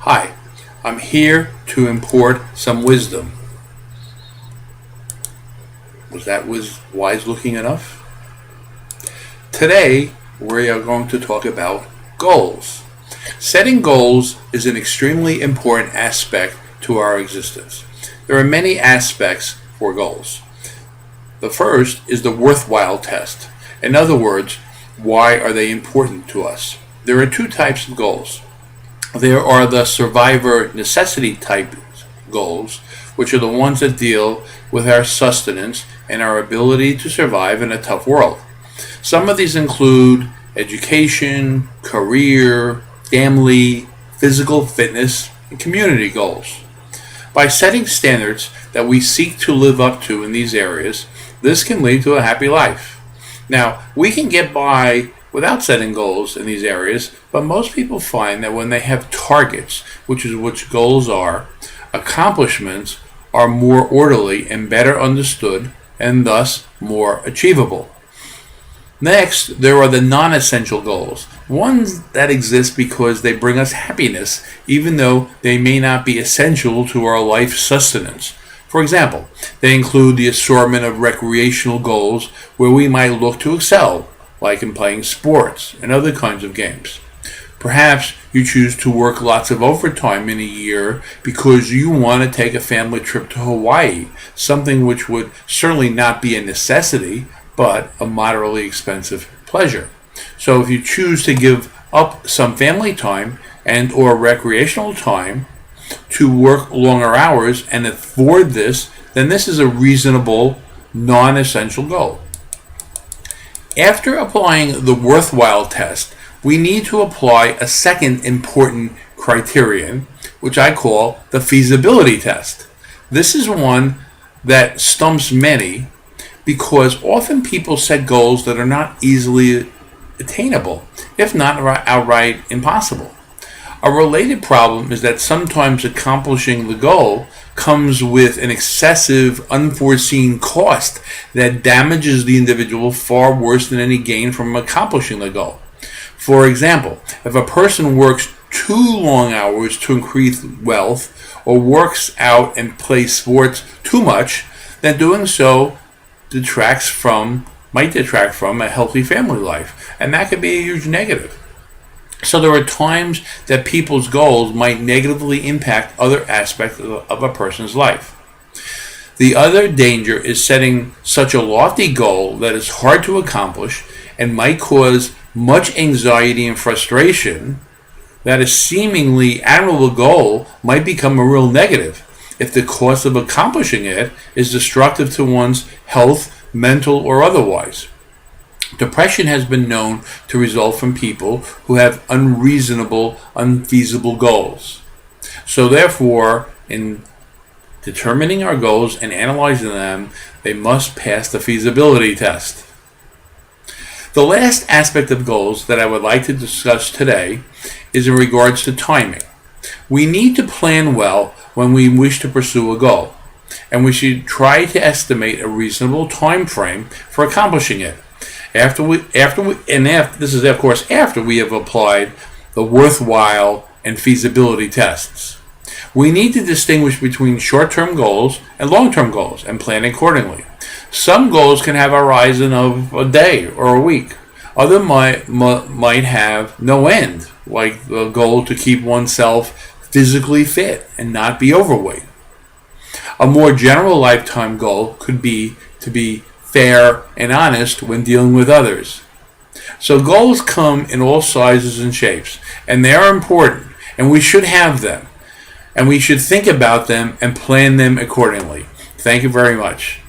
Hi, I'm here to import some wisdom. Was that wise looking enough? Today, we are going to talk about goals. Setting goals is an extremely important aspect to our existence. There are many aspects for goals. The first is the worthwhile test. In other words, why are they important to us? There are two types of goals. There are the survivor necessity type goals, which are the ones that deal with our sustenance and our ability to survive in a tough world. Some of these include education, career, family, physical fitness, and community goals. By setting standards that we seek to live up to in these areas, this can lead to a happy life. Now, we can get by without setting goals in these areas, but most people find that when they have targets, which is what goals are, accomplishments are more orderly and better understood and thus more achievable. Next, there are the non-essential goals, ones that exist because they bring us happiness, even though they may not be essential to our life sustenance. For example, they include the assortment of recreational goals where we might look to excel, like in playing sports and other kinds of games. Perhaps you choose to work lots of overtime in a year because you want to take a family trip to Hawaii, something which would certainly not be a necessity, but a moderately expensive pleasure. So if you choose to give up some family time and or recreational time to work longer hours and afford this, then this is a reasonable, non-essential goal. After applying the worthwhile test, we need to apply a second important criterion, which I call the feasibility test. This is one that stumps many because often people set goals that are not easily attainable, if not outright impossible. A related problem is that sometimes accomplishing the goal comes with an excessive, unforeseen cost that damages the individual far worse than any gain from accomplishing the goal. For example, if a person works too long hours to increase wealth or works out and plays sports too much, then doing so might detract from a healthy family life, and that could be a huge negative. So there are times that people's goals might negatively impact other aspects of a person's life. The other danger is setting such a lofty goal that is hard to accomplish and might cause much anxiety and frustration that a seemingly admirable goal might become a real negative if the cost of accomplishing it is destructive to one's health, mental or otherwise. Depression has been known to result from people who have unreasonable, unfeasible goals. So therefore, in determining our goals and analyzing them, they must pass the feasibility test. The last aspect of goals that I would like to discuss today is in regards to timing. We need to plan well when we wish to pursue a goal, and we should try to estimate a reasonable time frame for accomplishing it. This is of course after we have applied the worthwhile and feasibility tests. We need to distinguish between short-term goals and long-term goals and plan accordingly. Some goals can have a horizon of a day or a week. Others might have no end, like the goal to keep oneself physically fit and not be overweight. A more general lifetime goal could be to be fair and honest when dealing with others. So goals come in all sizes and shapes, and they are important, and we should have them, and we should think about them and plan them accordingly. Thank you very much.